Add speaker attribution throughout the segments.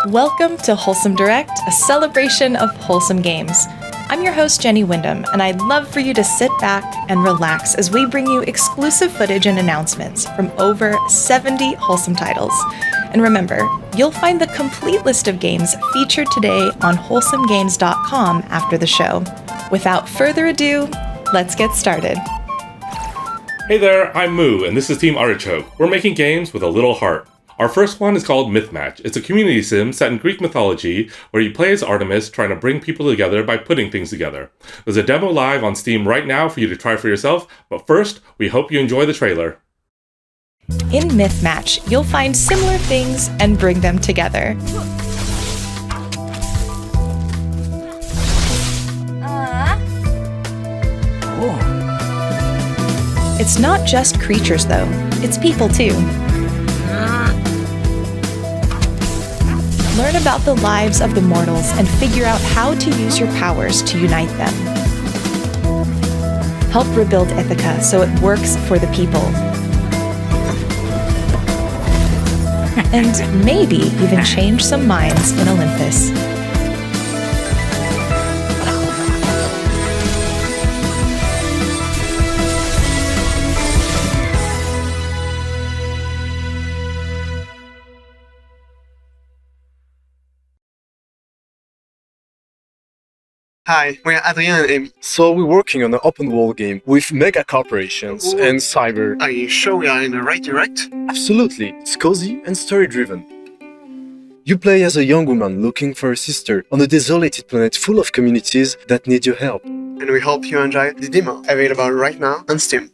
Speaker 1: Welcome to Wholesome Direct, a celebration of wholesome games. I'm your host, Jenny Wyndham, and I'd love for you to sit back and relax as we bring you exclusive footage and announcements from over 70 wholesome titles. And remember, you'll find the complete list of games featured today on wholesomegames.com after the show. Without further ado, let's get started.
Speaker 2: Hey there, I'm Moo, and this is Team Artichoke. We're making games with a little heart. Our first one is called Mythmatch. It's a community sim set in Greek mythology where you play as Artemis trying to bring people together by putting things together. There's a demo live on Steam right now for you to try for yourself, but first, we hope you enjoy the trailer.
Speaker 1: In Mythmatch, you'll find similar things and bring them together. It's not just creatures, though. It's people, too. Learn about the lives of the mortals and figure out how to use your powers to unite them. Help rebuild Ithaca so it works for the people. And maybe even change some minds in Olympus.
Speaker 3: Hi, we're Adrien and Amy.
Speaker 4: So we're working on an open world game with mega corporations and cyber.
Speaker 3: Are you sure we are in the right direct?
Speaker 4: Absolutely, it's cozy and story-driven. You play as a young woman looking for a sister on a desolated planet full of communities that need your help.
Speaker 3: And we hope you enjoy the demo, available right now on Steam.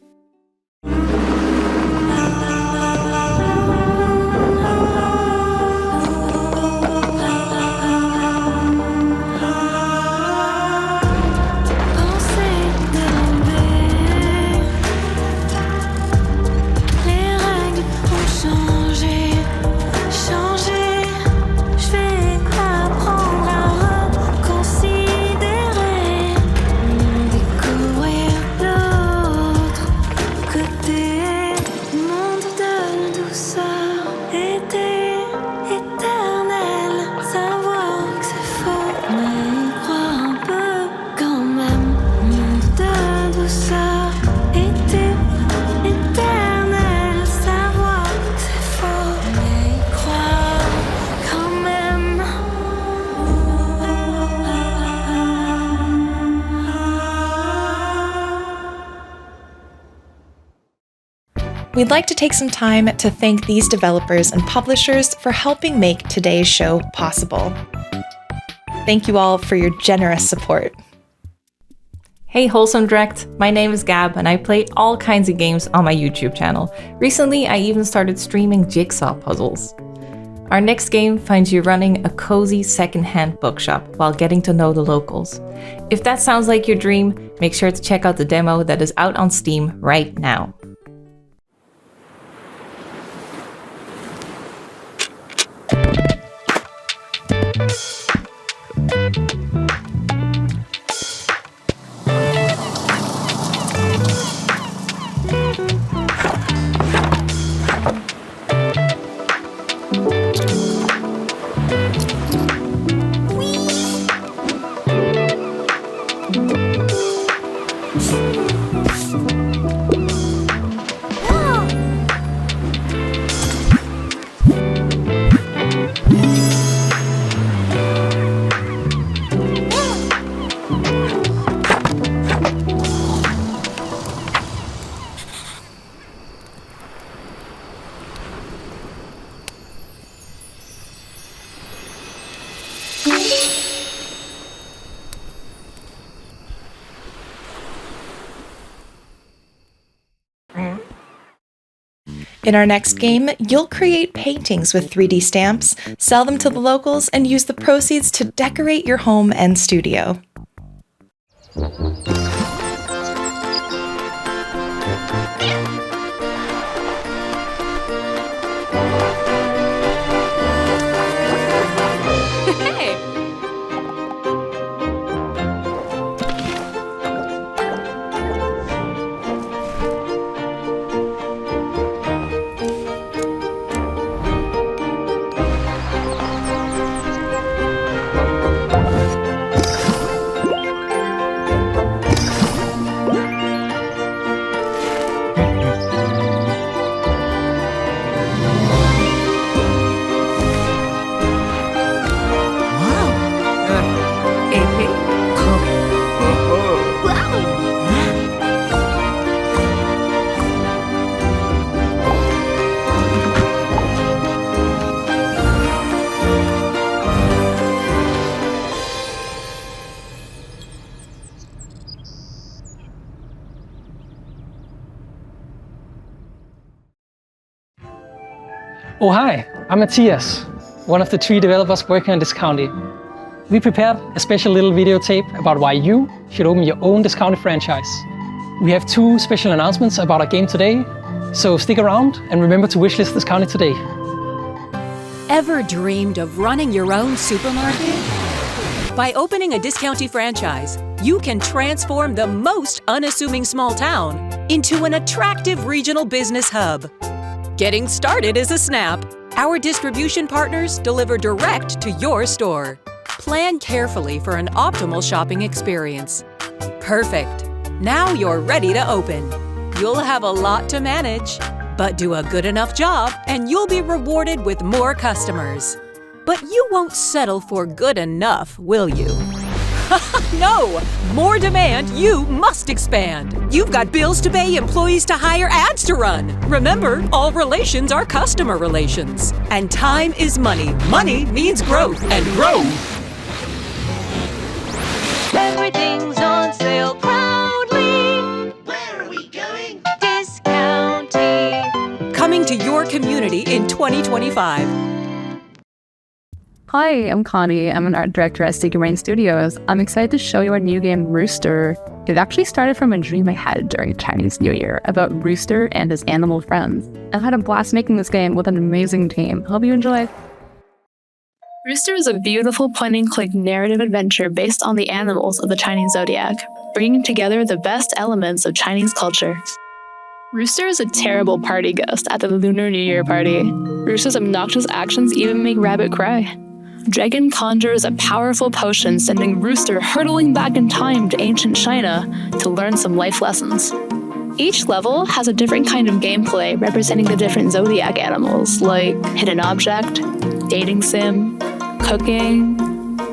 Speaker 1: We'd like to take some time to thank these developers and publishers for helping make today's show possible. Thank you all for your generous support.
Speaker 5: Hey Wholesome Direct, my name is Gab and I play all kinds of games on my YouTube channel. Recently, I even started streaming jigsaw puzzles. Our next game finds you running a cozy secondhand bookshop while getting to know the locals. If that sounds like your dream, make sure to check out the demo that is out on Steam right now.
Speaker 1: In our next game, you'll create paintings with 3D stamps, sell them to the locals, and use the proceeds to decorate your home and studio.
Speaker 6: Oh hi, I'm Matthias, one of the 3 developers working on Discounty. We prepared a special little video tape about why you should open your own Discounty franchise. We have 2 special announcements about our game today, so stick around and remember to wishlist Discounty today.
Speaker 7: Ever dreamed of running your own supermarket? By opening a Discounty franchise, you can transform the most unassuming small town into an attractive regional business hub. Getting started is a snap. Our distribution partners deliver direct to your store. Plan carefully for an optimal shopping experience. Perfect. Now you're ready to open. You'll have a lot to manage, but do a good enough job and you'll be rewarded with more customers. But you won't settle for good enough, will you? No! More demand, you must expand. You've got bills to pay, employees to hire, ads to run. Remember, all relations are customer relations. And time is money. Money means growth, and growth.
Speaker 8: Everything's on sale proudly.
Speaker 9: Where are we going?
Speaker 8: Discounty.
Speaker 7: Coming to your community in 2025.
Speaker 10: Hi, I'm Connie. I'm an art director at Sticky Rain Studios. I'm excited to show you our new game, Rooster. It actually started from a dream I had during Chinese New Year about Rooster and his animal friends. I've had a blast making this game with an amazing team. Hope you enjoy.
Speaker 11: Rooster is a beautiful point-and-click narrative adventure based on the animals of the Chinese zodiac, bringing together the best elements of Chinese culture. Rooster is a terrible party ghost at the Lunar New Year party. Rooster's obnoxious actions even make Rabbit cry. Dragon conjures a powerful potion, sending Rooster hurtling back in time to ancient China to learn some life lessons. Each level has a different kind of gameplay representing the different zodiac animals, like hidden object, dating sim, cooking,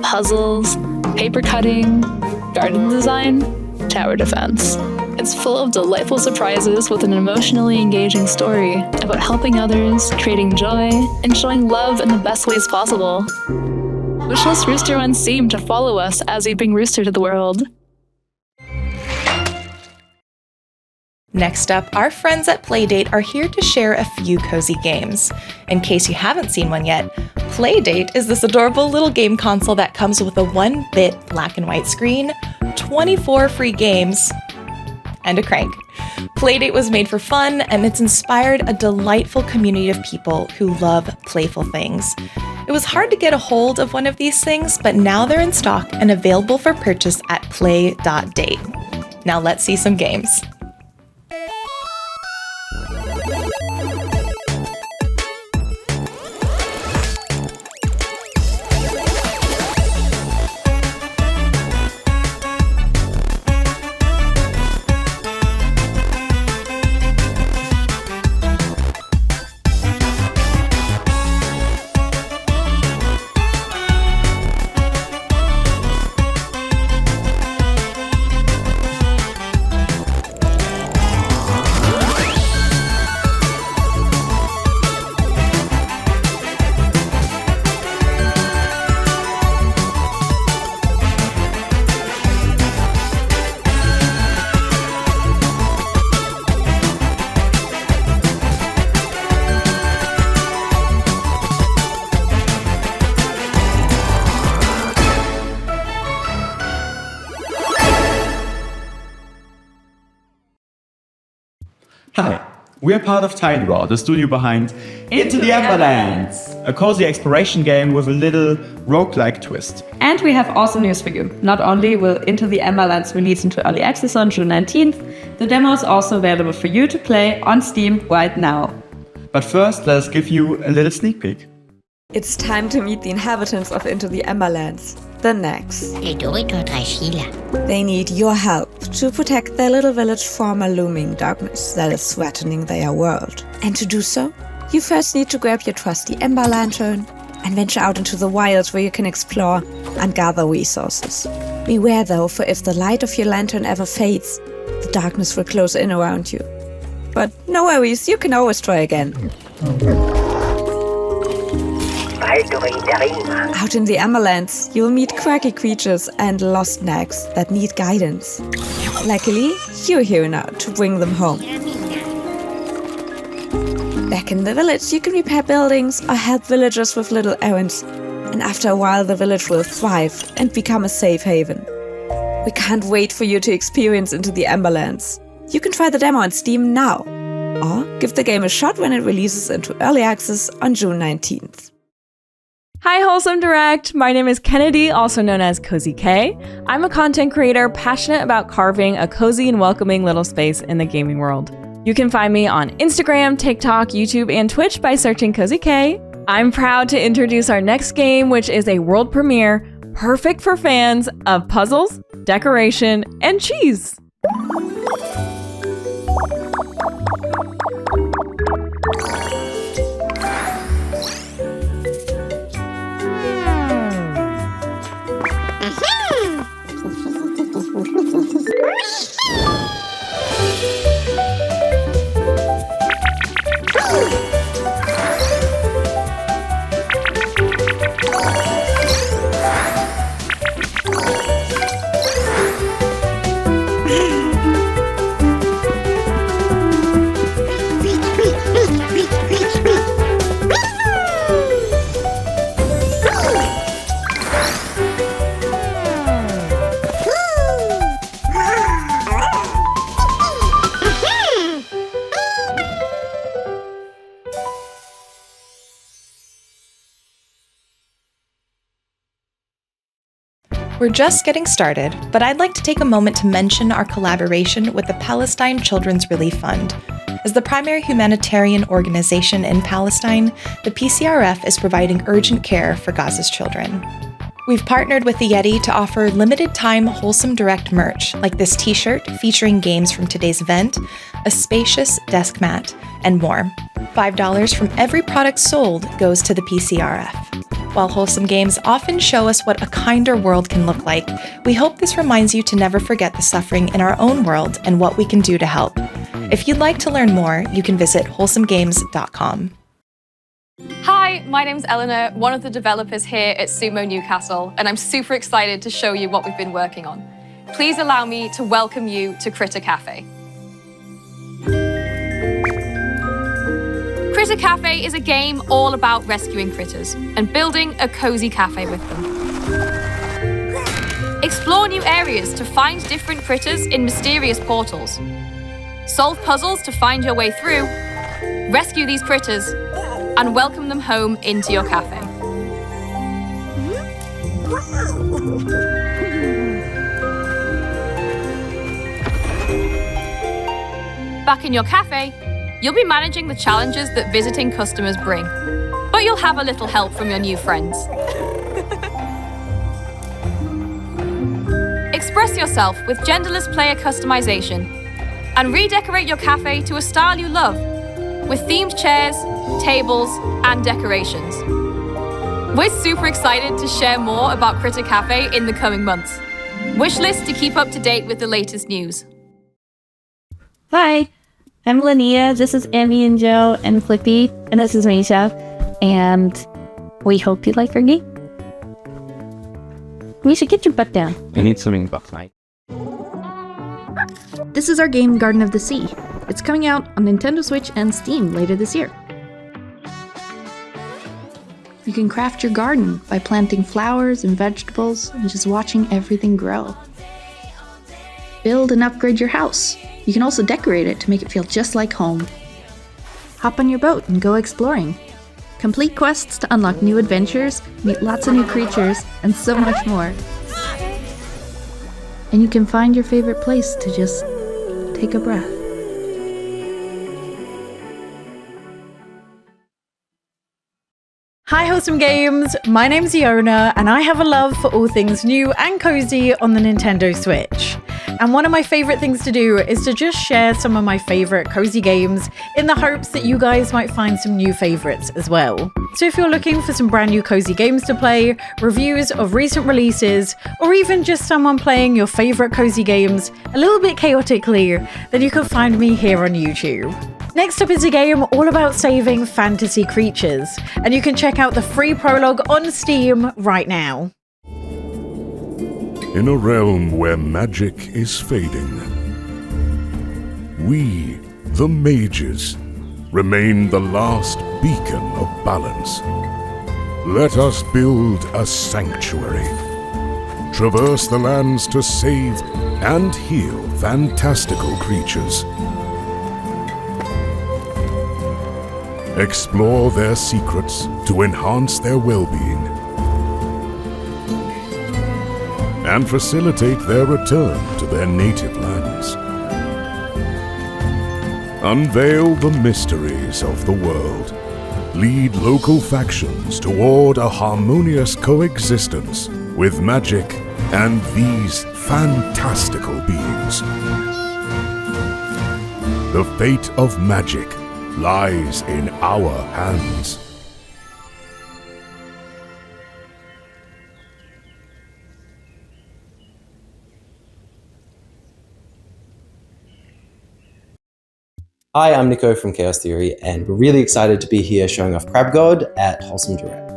Speaker 11: puzzles, paper cutting, garden design, tower defense. It's full of delightful surprises with an emotionally engaging story about helping others, creating joy, and showing love in the best ways possible. Wishlist Rooster on Steam to follow us as we bring Rooster to the world.
Speaker 1: Next up, our friends at Playdate are here to share a few cozy games. In case you haven't seen one yet, Playdate is this adorable little game console that comes with a 1-bit black and white screen, 24 free games, and a crank. Playdate was made for fun, and it's inspired a delightful community of people who love playful things. It was hard to get a hold of one of these things, but now they're in stock and available for purchase at play.date. Now let's see some games.
Speaker 12: Hi, we are part of Tidyraw, the studio behind Into the Emberlands, a cozy exploration game with a little roguelike twist.
Speaker 13: And we have awesome news for you. Not only will Into the Emberlands release into early access on June 19th, the demo is also available for you to play on Steam right now.
Speaker 12: But first, let us give you a little sneak peek.
Speaker 14: It's time to meet the inhabitants of Into the Emberlands, the Nags. They need your help to protect their little village from a looming darkness that is threatening their world. And to do so, you first need to grab your trusty Ember Lantern and venture out into the wilds where you can explore and gather resources. Beware though, for if the light of your lantern ever fades, the darkness will close in around you. But no worries, you can always try again. Out in the Emberlands, you'll meet quirky creatures and lost nags that need guidance. Luckily, you're here now to bring them home. Back in the village, you can repair buildings or help villagers with little errands. And after a while, the village will thrive and become a safe haven. We can't wait for you to experience Into the Emberlands. You can try the demo on Steam now, or give the game a shot when it releases into early access on June 19th.
Speaker 5: Hi, Wholesome Direct. My name is Kennedy, also known as Cozy K. I'm a content creator passionate about carving a cozy and welcoming little space in the gaming world. You can find me on Instagram, TikTok, YouTube, and Twitch by searching Cozy K. I'm proud to introduce our next game, which is a world premiere, perfect for fans of puzzles, decoration, and cheese.
Speaker 1: We're just getting started, but I'd like to take a moment to mention our collaboration with the Palestine Children's Relief Fund. As the primary humanitarian organization in Palestine, the PCRF is providing urgent care for Gaza's children. We've partnered with the Yeti to offer limited-time Wholesome Direct merch, like this t-shirt featuring games from today's event, a spacious desk mat, and more. $5 from every product sold goes to the PCRF. While Wholesome Games often show us what a kinder world can look like, we hope this reminds you to never forget the suffering in our own world and what we can do to help. If you'd like to learn more, you can visit wholesomegames.com.
Speaker 9: Hi, my name's Eleanor, one of the developers here at Sumo Newcastle, and I'm super excited to show you what we've been working on. Please allow me to welcome you to Critter Cafe. Critter Cafe is a game all about rescuing critters and building a cozy cafe with them. Explore new areas to find different critters in mysterious portals. Solve puzzles to find your way through, rescue these critters, and welcome them home into your cafe. Back in your cafe, you'll be managing the challenges that visiting customers bring, but you'll have a little help from your new friends. Express yourself with genderless player customization and redecorate your cafe to a style you love with themed chairs, tables, and decorations. We're super excited to share more about Critter Cafe in the coming months. Wishlist to keep up to date with the latest news.
Speaker 15: Hi, I'm Linnea. This is Emmy and Joe and Flippy, and this is Misha. And we hope you like our game. Misha, get your butt down.
Speaker 16: I need something buff night.
Speaker 17: This is our game Garden of the Sea. It's coming out on Nintendo Switch and Steam later this year. You can craft your garden by planting flowers and vegetables and just watching everything grow. Build and upgrade your house. You can also decorate it to make it feel just like home. Hop on your boat and go exploring. Complete quests to unlock new adventures, meet lots of new creatures, and so much more. And you can find your favorite place to just take a breath.
Speaker 18: Hi Wholesome Games, my name's Iona and I have a love for all things new and cozy on the Nintendo Switch. And one of my favorite things to do is to just share some of my favorite cozy games in the hopes that you guys might find some new favorites as well. So if you're looking for some brand new cozy games to play, reviews of recent releases, or even just someone playing your favorite cozy games a little bit chaotically, then you can find me here on YouTube. Next up is a game all about saving fantasy creatures, and you can check out the free prologue on Steam right now.
Speaker 19: In a realm where magic is fading, we, the mages, remain the last beacon of balance. Let us build a sanctuary. Traverse the lands to save and heal fantastical creatures. Explore their secrets to enhance their well-being and facilitate their return to their native lands. Unveil the mysteries of the world. Lead local factions toward a harmonious coexistence with magic and these fantastical beings. The fate of magic lies in our hands.
Speaker 16: Hi, I'm Nico from Chaos Theory, and we're really excited to be here showing off Crab God at Wholesome Direct.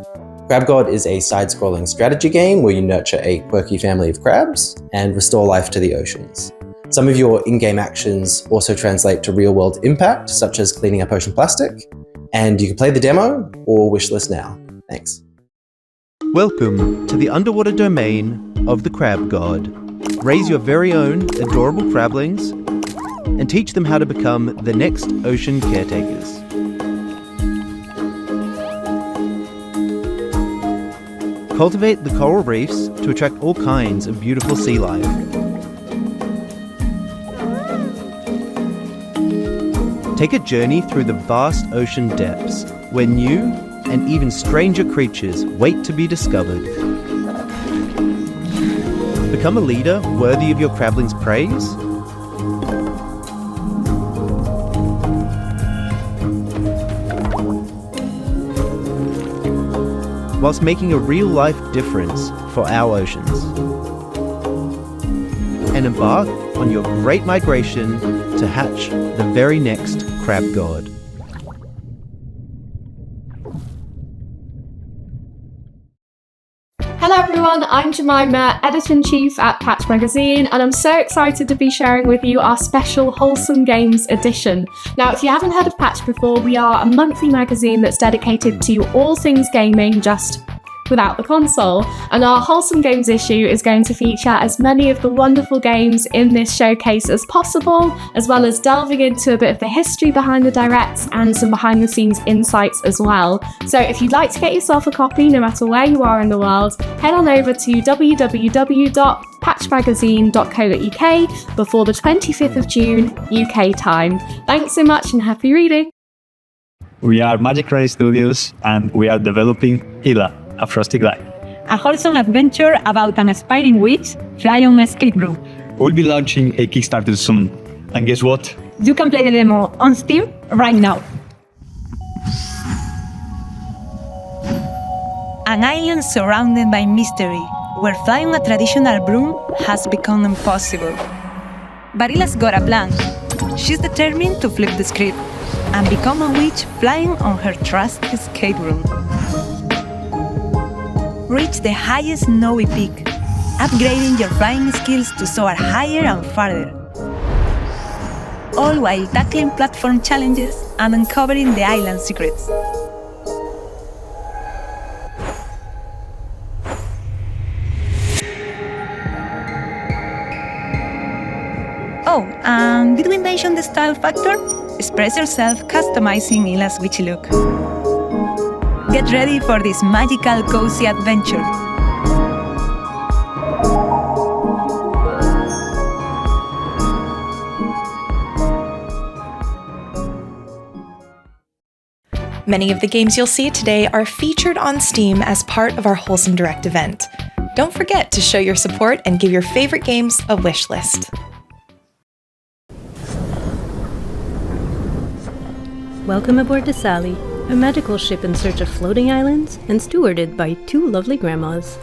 Speaker 16: Crab God is a side-scrolling strategy game where you nurture a quirky family of crabs and restore life to the oceans. Some of your in-game actions also translate to real-world impact, such as cleaning up ocean plastic, and you can play the demo or wishlist now. Thanks.
Speaker 20: Welcome to the underwater domain of the Crab God. Raise your very own adorable crablings and teach them how to become the next ocean caretakers. Cultivate the coral reefs to attract all kinds of beautiful sea life. Take a journey through the vast ocean depths, where new and even stranger creatures wait to be discovered. Become a leader worthy of your crabling's praise. Whilst making a real-life difference for our oceans. And embark on your great migration to hatch the very next Crab God.
Speaker 21: Hello everyone, I'm Jemima, Editor-in-Chief at Patch Magazine, and I'm so excited to be sharing with you our special Wholesome Games edition. Now, if you haven't heard of Patch before, we are a monthly magazine that's dedicated to all things gaming, just without the console. And our Wholesome Games issue is going to feature as many of the wonderful games in this showcase as possible, as well as delving into a bit of the history behind the Directs and some behind the scenes insights as well. So if you'd like to get yourself a copy, no matter where you are in the world, head on over to www.patchmagazine.co.uk before the 25th of June, UK time. Thanks so much and happy reading!
Speaker 22: We are Magic Ray Studios and we are developing Hila, a Frosty Glide.
Speaker 23: A wholesome adventure about an aspiring witch flying on an escape room.
Speaker 22: We'll be launching a Kickstarter soon. And guess what?
Speaker 23: You can play the demo on Steam right now. An island surrounded by mystery, where flying a traditional broom has become impossible. Barilla's got a plan. She's determined to flip the script and become a witch flying on her trusty escape room. Reach the highest snowy peak, upgrading your flying skills to soar higher and farther. All while tackling platform challenges and uncovering the island's secrets. Oh, and did we mention the style factor? Express yourself customizing Hila's witchy look. Get ready for this magical, cozy adventure.
Speaker 1: Many of the games you'll see today are featured on Steam as part of our Wholesome Direct event. Don't forget to show your support and give your favorite games a wish list.
Speaker 24: Welcome aboard the Sally, a magical ship in search of floating islands and stewarded by two lovely grandmas.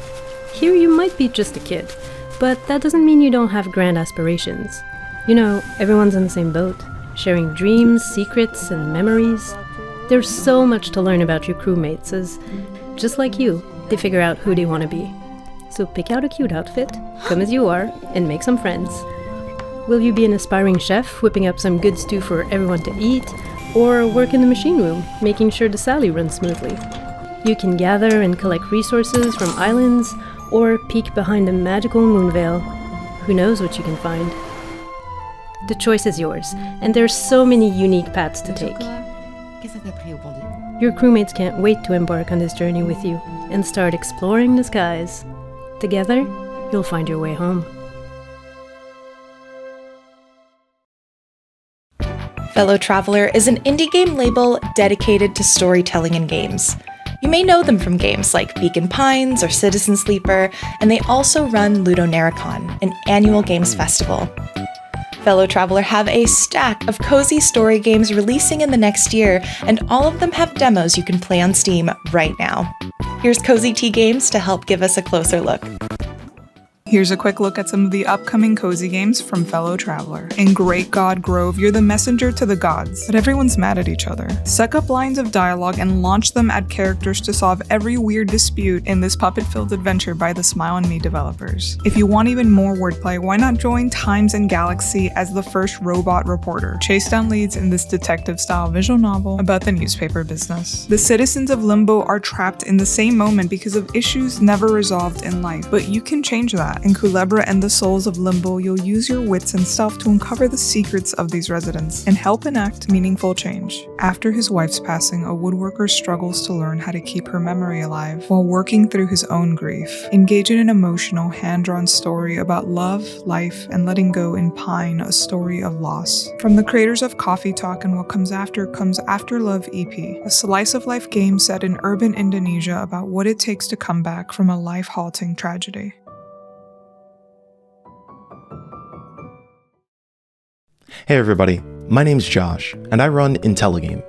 Speaker 24: Here you might be just a kid, but that doesn't mean you don't have grand aspirations. You know, everyone's in the same boat, sharing dreams, secrets, and memories. There's so much to learn about your crewmates as, just like you, they figure out who they want to be. So pick out a cute outfit, come as you are, and make some friends. Will you be an aspiring chef whipping up some good stew for everyone to eat? or work in the machine room, making sure the Sally runs smoothly. You can gather and collect resources from islands, or peek behind the magical moon veil. Who knows what you can find? The choice is yours, and there's so many unique paths to take. Your crewmates can't wait to embark on this journey with you and start exploring the skies. Together, you'll find your way home.
Speaker 1: Fellow Traveler is an indie game label dedicated to storytelling in games. You may know them from games like Beacon Pines or Citizen Sleeper, and they also run Ludonarracon, an annual games festival. Fellow Traveler have a stack of cozy story games releasing in the next year, and all of them have demos you can play on Steam right now. Here's Cozy Tea Games to help give us a closer look.
Speaker 2: Here's a quick look at some of the upcoming cozy games from Fellow Traveler. In Great God Grove, you're the messenger to the gods, but everyone's mad at each other. Suck up lines of dialogue and launch them at characters to solve every weird dispute in this puppet-filled adventure by the Smile and Me developers. If you want even more wordplay, why not join Times and Galaxy as the first robot reporter? Chase down leads in this detective-style visual novel about the newspaper business. The citizens of Limbo are trapped in the same moment because of issues never resolved in life, but you can change that. In Culebra and the Souls of Limbo, you'll use your wits and stealth to uncover the secrets of these residents and help enact meaningful change. After his wife's passing, a woodworker struggles to learn how to keep her memory alive while working through his own grief. Engage in an emotional, hand-drawn story about love, life, and letting go in Pine, a story of loss. From the creators of Coffee Talk and What Comes After Love EP, a slice-of-life game set in urban Indonesia about what it takes to come back from a life-halting tragedy.
Speaker 3: Hey everybody, my name's Josh, and I run Intelligame.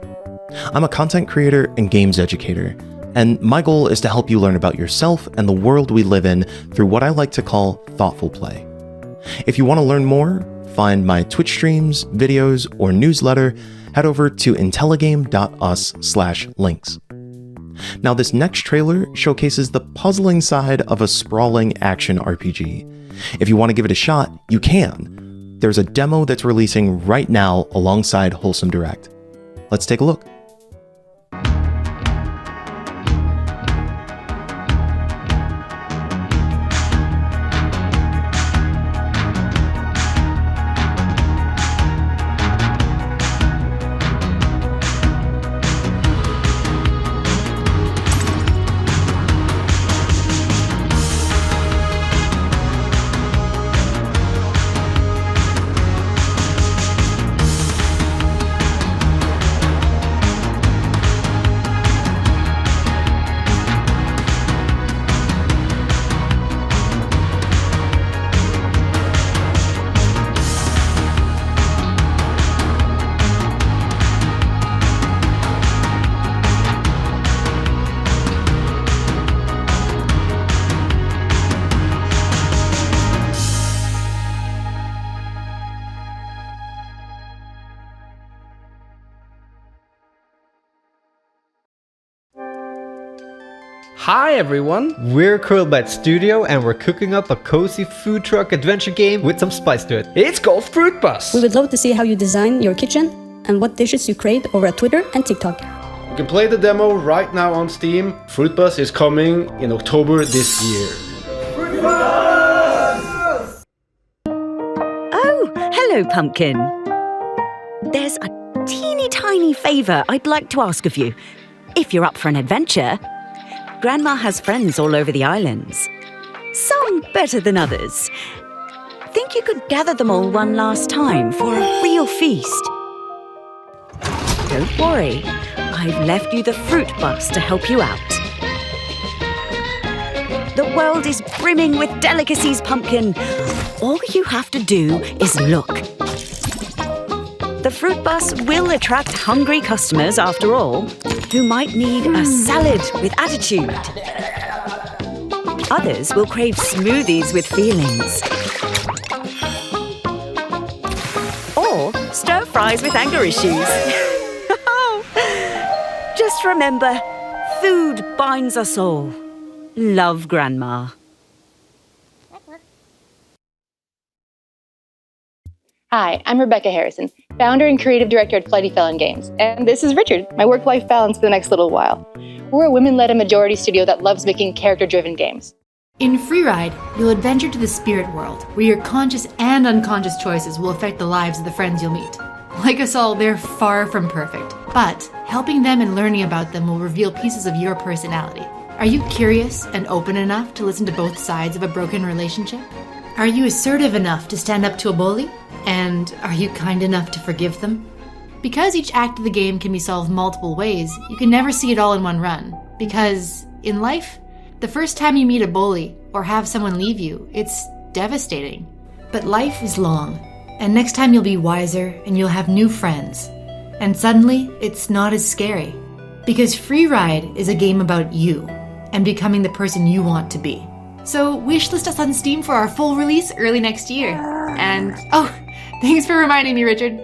Speaker 3: I'm a content creator and games educator, and my goal is to help you learn about yourself and the world we live in through what I like to call thoughtful play. If you want to learn more, find my Twitch streams, videos, or newsletter, head over to intelligame.us/links. Now this next trailer showcases the puzzling side of a sprawling action RPG. If you want to give it a shot, you can. There's a demo that's releasing right now alongside Wholesome Direct. Let's take a look.
Speaker 4: Hi everyone! We're Curlbite Studio and we're cooking up a cozy food truck adventure game with some spice to it. It's called Fruit Bus!
Speaker 6: We would love to see how you design your kitchen and what dishes you create over at Twitter and TikTok.
Speaker 4: You can play the demo right now on Steam. Fruit Bus is coming in October this year. Fruit Bus!
Speaker 25: Oh, hello Pumpkin. There's a teeny tiny favour I'd like to ask of you. If you're up for an adventure, Grandma has friends all over the islands. Some better than others. Think you could gather them all one last time for a real feast? Don't worry, I've left you the Fruit Bus to help you out. The world is brimming with delicacies, Pumpkin. All you have to do is look. The Fruit Bus will attract hungry customers after all, who might need a salad with attitude. Others will crave smoothies with feelings. Or stir fries with anger issues. Just remember, food binds us all. Love, Grandma.
Speaker 7: Hi, I'm Rebecca Harrison, founder and creative director at Flighty Felon Games. And this is Richard, my work-life balance for the next little while. We're a women-led and majority studio that loves making character-driven games.
Speaker 8: In Freeride, you'll adventure to the spirit world, where your conscious and unconscious choices will affect the lives of the friends you'll meet. Like us all, they're far from perfect, but helping them and learning about them will reveal pieces of your personality. Are you curious and open enough to listen to both sides of a broken relationship? Are you assertive enough to stand up to a bully? And are you kind enough to forgive them? Because each act of the game can be solved multiple ways, you can never see it all in one run. Because in life, the first time you meet a bully or have someone leave you, it's devastating. But life is long, and next time you'll be wiser and you'll have new friends. And suddenly, it's not as scary. Because Freeride is a game about you and becoming the person you want to be. So wishlist us on Steam for our full release early next year. And, oh, thanks for reminding me, Richard.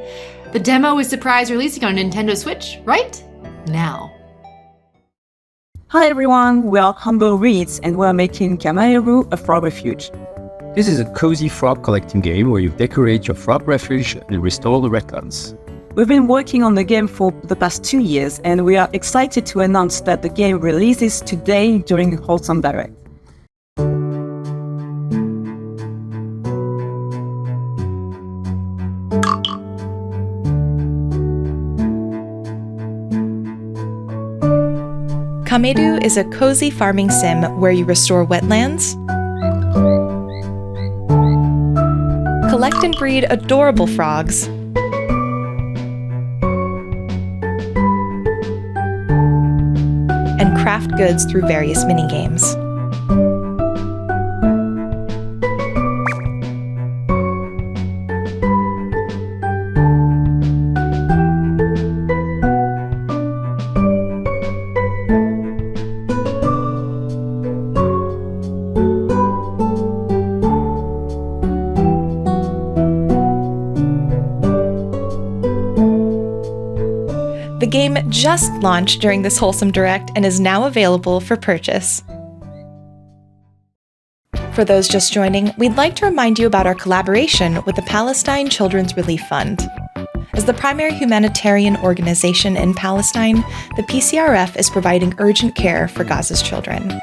Speaker 8: The demo is surprise releasing on Nintendo Switch right now.
Speaker 10: Hi everyone, we are Humble Reeds and we are making Kamaeru, a frog refuge.
Speaker 11: This is a cozy frog collecting game where you decorate your frog refuge and restore the records.
Speaker 10: We've been working on the game for the past 2 years and we are excited to announce that the game releases today during Wholesome Direct.
Speaker 1: Kameru is a cozy farming sim where you restore wetlands, collect and breed adorable frogs, and craft goods through various mini-games. The game just launched during this Wholesome Direct and is now available for purchase. For those just joining, we'd like to remind you about our collaboration with the Palestine Children's Relief Fund. As the primary humanitarian organization in Palestine, the PCRF is providing urgent care for Gaza's children.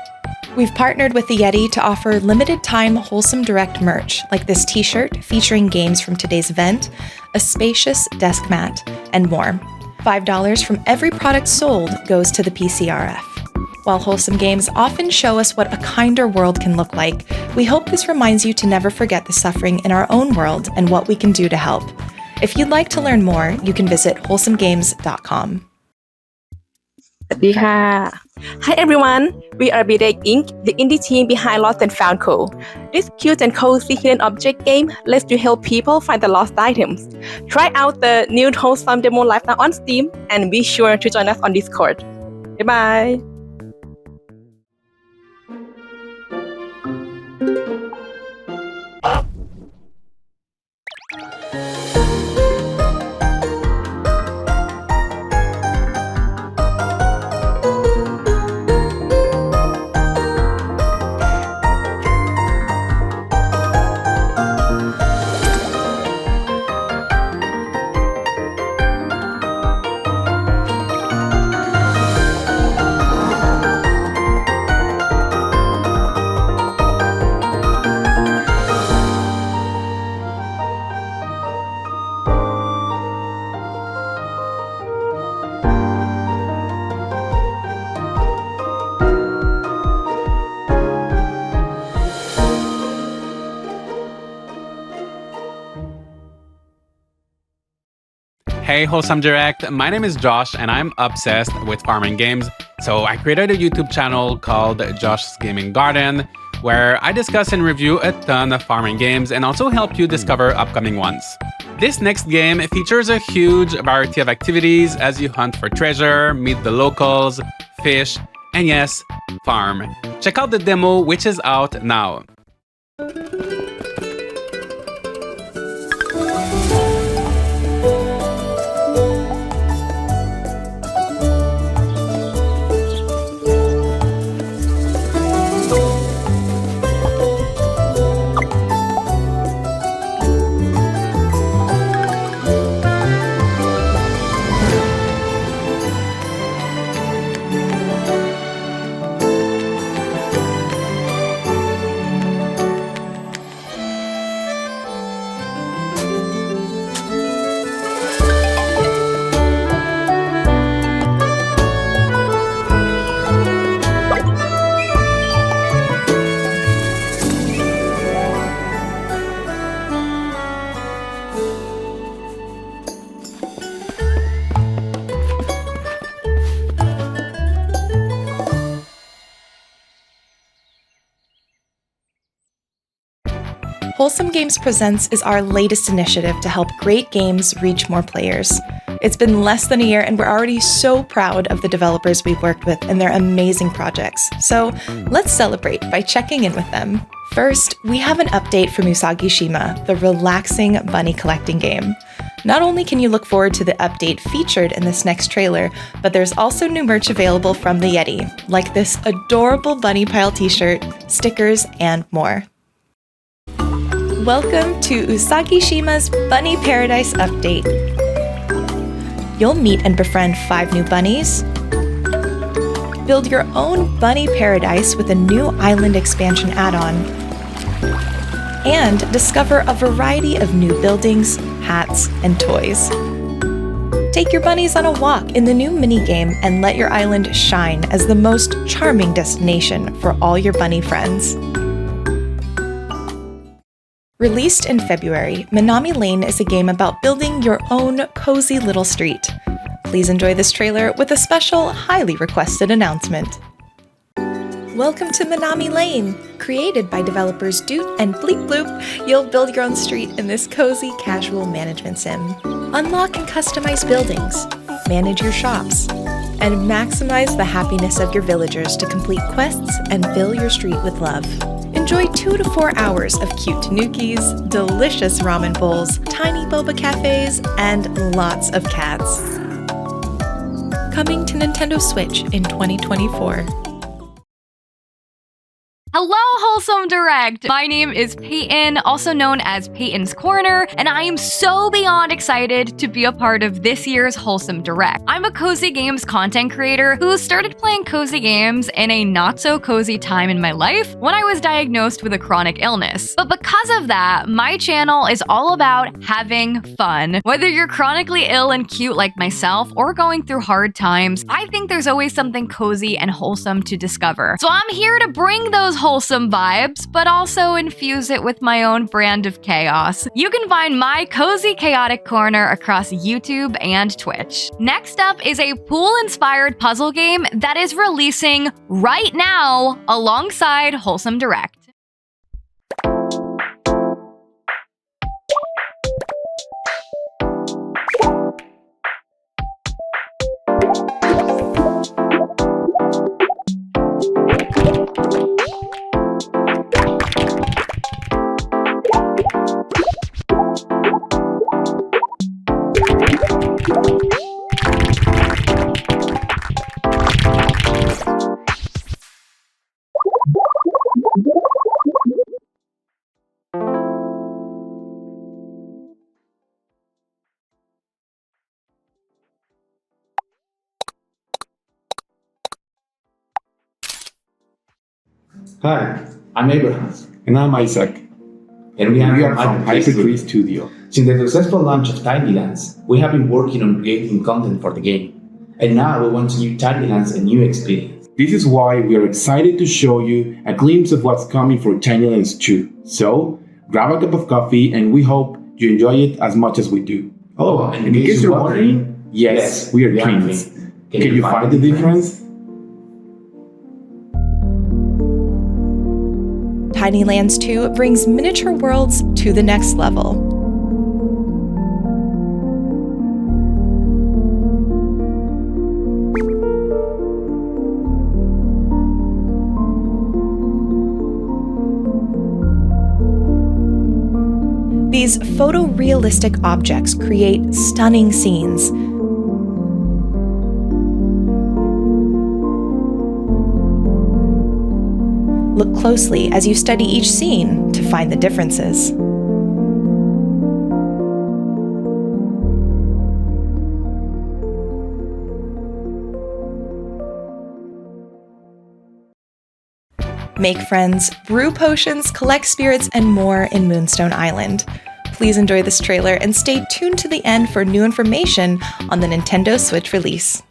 Speaker 1: We've partnered with the Yeti to offer limited-time Wholesome Direct merch, like this t-shirt featuring games from today's event, a spacious desk mat, and more. $5 from every product sold goes to the PCRF. While Wholesome Games often show us what a kinder world can look like, we hope this reminds you to never forget the suffering in our own world and what we can do to help. If you'd like to learn more, you can visit wholesomegames.com.
Speaker 13: Hi everyone, we are Bidek Inc., the indie team behind Lost and Found Co. This cute and cozy hidden object game lets you help people find the lost items. Try out the new Wholesome demo live now on Steam and be sure to join us on Discord. Bye-bye!
Speaker 26: Hey Wholesome Direct, my name is Josh and I'm obsessed with farming games. So I created a YouTube channel called Josh's Gaming Garden, where I discuss and review a ton of farming games and also help you discover upcoming ones. This next game features a huge variety of activities as you hunt for treasure, meet the locals, fish, and yes, farm. Check out the demo, which is out now.
Speaker 1: Wholesome Games Presents is our latest initiative to help great games reach more players. It's been less than a year and we're already so proud of the developers we've worked with and their amazing projects. So let's celebrate by checking in with them. First, we have an update from Usagi Shima, the relaxing bunny collecting game. Not only can you look forward to the update featured in this next trailer, but there's also new merch available from the Yeti, like this adorable bunny pile t-shirt, stickers, and more. Welcome to Usagi Shima's Bunny Paradise Update. You'll meet and befriend 5 new bunnies, build your own bunny paradise with a new island expansion add-on, and discover a variety of new buildings, hats, and toys. Take your bunnies on a walk in the new minigame and let your island shine as the most charming destination for all your bunny friends. Released in February, Minami Lane is a game about building your own cozy little street. Please enjoy this trailer with a special, highly requested announcement. Welcome to Minami Lane! Created by developers Doot and Bleep Bloop, you'll build your own street in this cozy, casual management sim. Unlock and customize buildings, manage your shops, and maximize the happiness of your villagers to complete quests and fill your street with love. Enjoy 2 to 4 hours of cute tanukis, delicious ramen bowls, tiny boba cafes, and lots of cats. Coming to Nintendo Switch in 2024.
Speaker 5: Hello, Wholesome Direct! My name is Peyton, also known as Peyton's Corner, and I am so beyond excited to be a part of this year's Wholesome Direct. I'm a cozy games content creator who started playing cozy games in a not-so-cozy time in my life when I was diagnosed with a chronic illness. But because of that, my channel is all about having fun. Whether you're chronically ill and cute like myself or going through hard times, I think there's always something cozy and wholesome to discover. So I'm here to bring those wholesome vibes, but also infuse it with my own brand of chaos. You can find my cozy chaotic corner across YouTube and Twitch. Next up is a pool-inspired puzzle game that is releasing right now alongside Wholesome Direct.
Speaker 9: Hi, I'm Abraham. And I'm Isaac. And we are from Hypertree Studio. Since the successful launch of Tinylands, we have been working on creating content for the game. And now we want to give Tinylands a new experience. This is why we are excited to show you a glimpse of what's coming for Tinylands 2. So, grab a cup of coffee and we hope you enjoy it as much as we do. Oh, and in case you're wondering, yes, we are twins. Can you find the difference?
Speaker 1: Tinylands 2 brings miniature worlds to the next level. These photorealistic objects create stunning scenes. Look closely as you study each scene to find the differences. Make friends, brew potions, collect spirits, and more in Moonstone Island. Please enjoy this trailer and stay tuned to the end for new information on the Nintendo Switch release.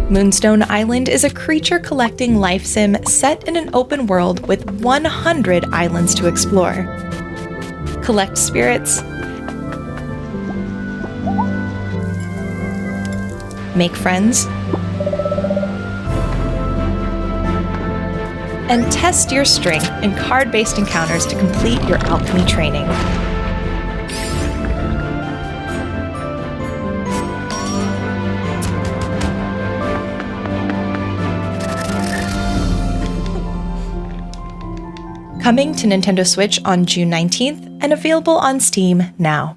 Speaker 1: Moonstone Island is a creature-collecting life sim set in an open world with 100 islands to explore. Collect spirits, make friends, and test your strength in card-based encounters to complete your alchemy training. Coming to Nintendo Switch on June 19th and available on Steam now.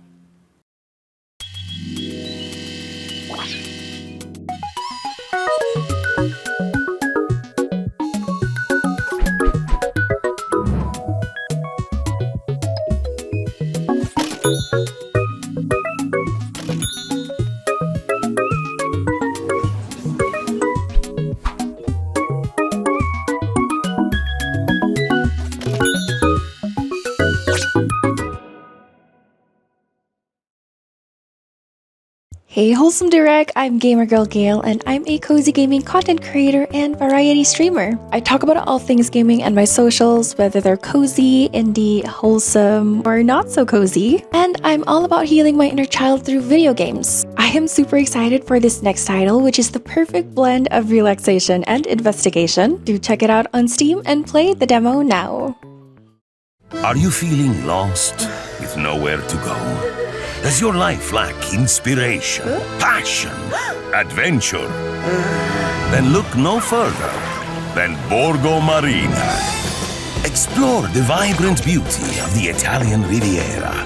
Speaker 12: Hey Wholesome Direct, I'm Gamer Girl Gail and I'm a cozy gaming content creator and variety streamer. I talk about all things gaming and my socials, whether they're cozy, indie, wholesome, or not so cozy. And I'm all about healing my inner child through video games. I am super excited for this next title, which is the perfect blend of relaxation and investigation. Do check it out on Steam and play the demo now.
Speaker 14: Are you feeling lost with nowhere to go? Does your life lack inspiration, passion, adventure? Then look no further than Borgo Marina. Explore the vibrant beauty of the Italian Riviera.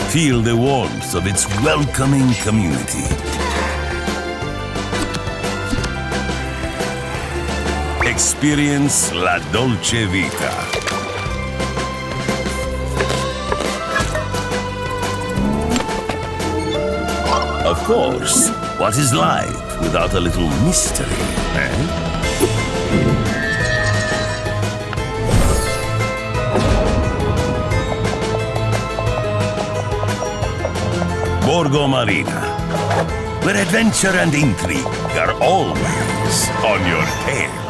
Speaker 14: Feel the warmth of its welcoming community. Experience la dolce vita. Of course, what is life without a little mystery, eh? Borgo Marina, where adventure and intrigue are always on your tail.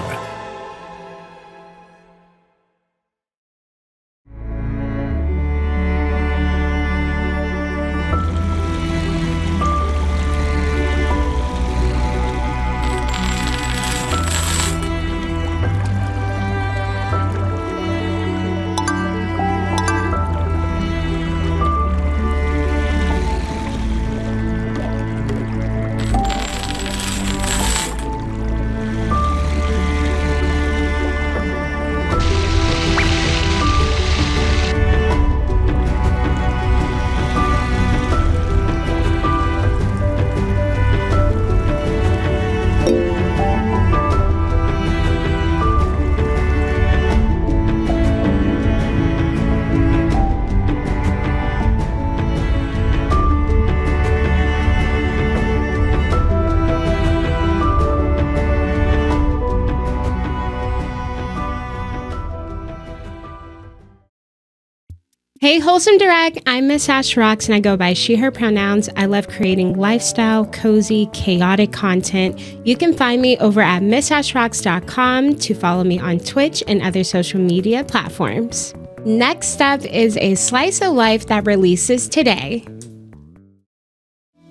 Speaker 15: Hey Wholesome Direct, I'm Miss Ash Rocks and I go by she, her pronouns. I love creating lifestyle, cozy, chaotic content. You can find me over at missashrocks.com to follow me on Twitch and other social media platforms. Next up is a slice of life that releases today.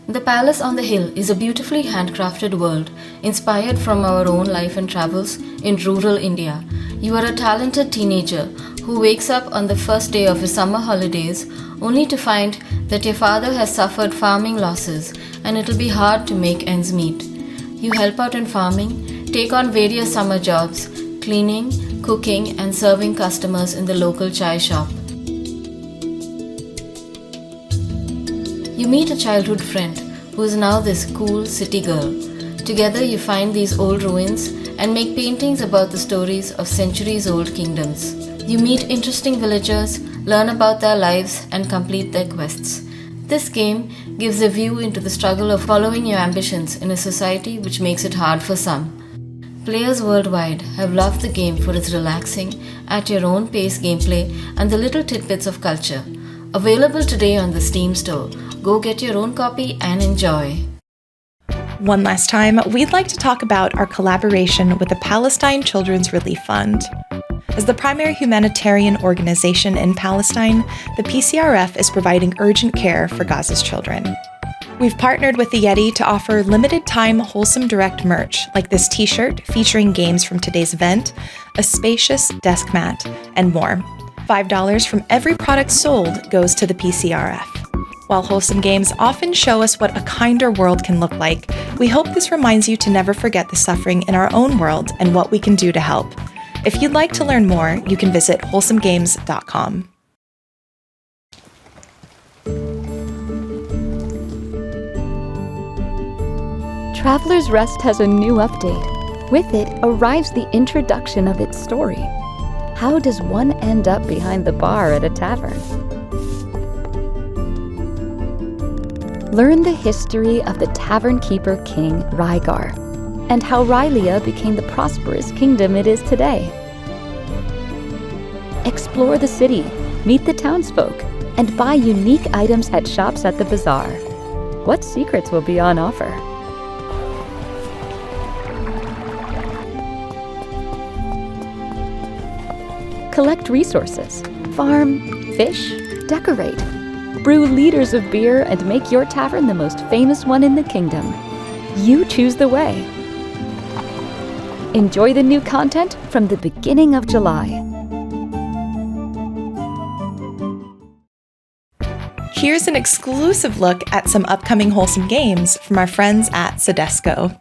Speaker 17: The Palace on the Hill is a beautifully handcrafted world inspired from our own life and travels in rural India. You are a talented teenager who wakes up on the first day of his summer holidays only to find that your father has suffered farming losses and it'll be hard to make ends meet. You help out in farming, take on various summer jobs, cleaning, cooking and serving customers in the local chai shop. You meet a childhood friend who is now this cool city girl. Together you find these old ruins and make paintings about the stories of centuries-old kingdoms. You meet interesting villagers, learn about their lives and complete their quests. This game gives a view into the struggle of following your ambitions in a society which makes it hard for some. Players worldwide have loved the game for its relaxing, at your own pace gameplay and the little tidbits of culture. Available today on the Steam store. Go get your own copy and enjoy.
Speaker 1: One last time, we'd like to talk about our collaboration with the Palestine Children's Relief Fund. As the primary humanitarian organization in Palestine, the PCRF is providing urgent care for Gaza's children. We've partnered with the Yeti to offer limited-time Wholesome Direct merch, like this t-shirt featuring games from today's event, a spacious desk mat, and more. $5 from every product sold goes to the PCRF. While Wholesome Games often show us what a kinder world can look like, we hope this reminds you to never forget the suffering in our own world and what we can do to help. If you'd like to learn more, you can visit wholesomegames.com.
Speaker 16: Traveler's Rest has a new update. With it arrives the introduction of its story. How does one end up behind the bar at a tavern? Learn the history of the tavern keeper king Rygar, and how Rylea became the prosperous kingdom it is today. Explore the city, meet the townsfolk, and buy unique items at shops at the bazaar. What secrets will be on offer? Collect resources, farm, fish, decorate. Brew liters of beer and make your tavern the most famous one in the kingdom. You choose the way. Enjoy the new content from the beginning of July.
Speaker 1: Here's an exclusive look at some upcoming Wholesome Games from our friends at Sedesco.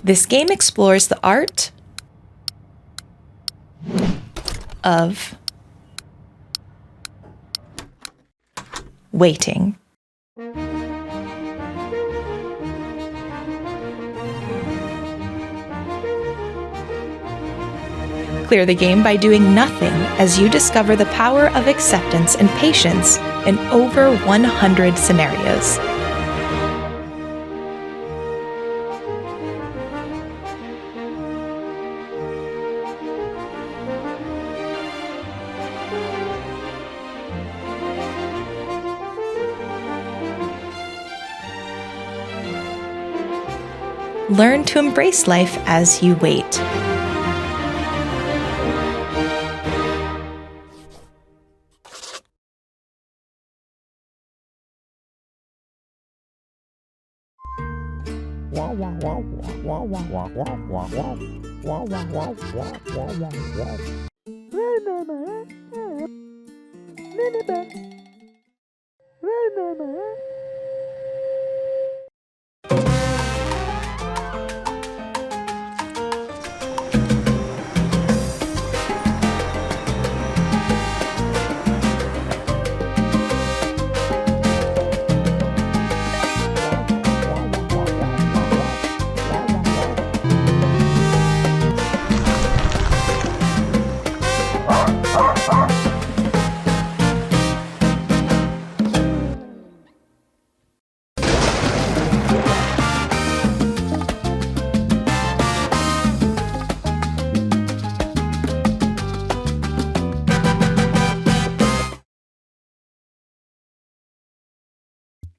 Speaker 1: This game explores the art of waiting. Clear the game by doing nothing as you discover the power of acceptance and patience in over 100 scenarios. Learn to embrace life as you wait.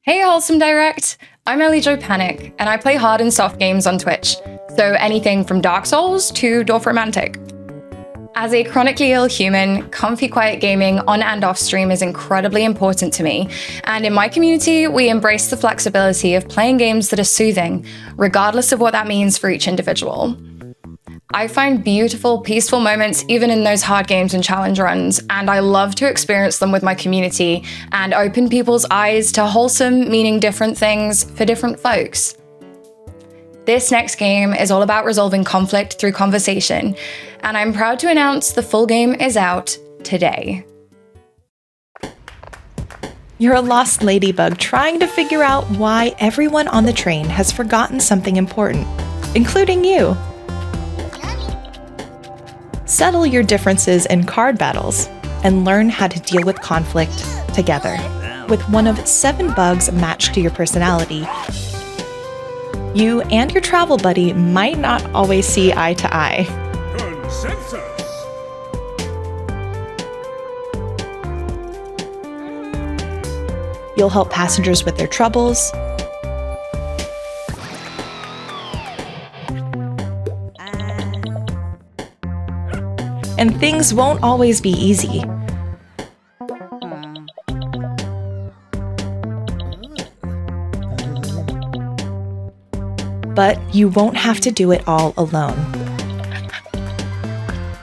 Speaker 18: Hey Wholesome Direct! I'm Ellie Jo Panic, and I play hard and soft games on Twitch, so anything from Dark Souls to Dorfromantik. As a chronically ill human, comfy quiet gaming on and off stream is incredibly important to me, and in my community, we embrace the flexibility of playing games that are soothing, regardless of what that means for each individual. I find beautiful, peaceful moments even in those hard games and challenge runs, and I love to experience them with my community and open people's eyes to wholesome, meaning different things for different folks. This next game is all about resolving conflict through conversation, and I'm proud to announce the full game is out today.
Speaker 1: You're a lost ladybug trying to figure out why everyone on the train has forgotten something important, including you. Settle your differences in card battles and learn how to deal with conflict together. With one of 7 bugs matched to your personality, you and your travel buddy might not always see eye to eye.
Speaker 19: Consensus.
Speaker 1: You'll help passengers with their troubles, and things won't always be easy. But you won't have to do it all alone.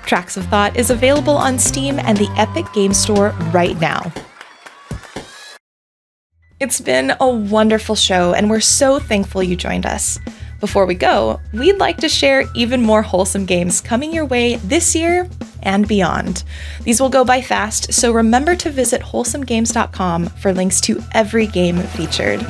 Speaker 1: Tracks of Thought is available on Steam and the Epic Games Store right now. It's been a wonderful show, and we're so thankful you joined us. Before we go, we'd like to share even more wholesome games coming your way this year and beyond. These will go by fast, so remember to visit wholesomegames.com for links to every game featured.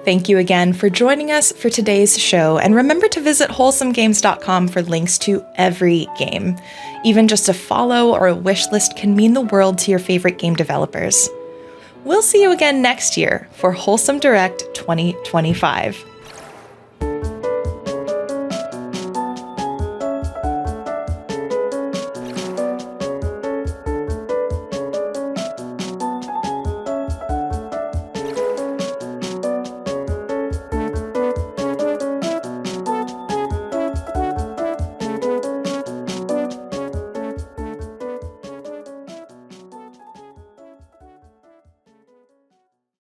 Speaker 1: Thank you again for joining us for today's show, and remember to visit wholesomegames.com for links to every game. Even just a follow or a wish list can mean the world to your favorite game developers. We'll see you again next year for Wholesome Direct 2025.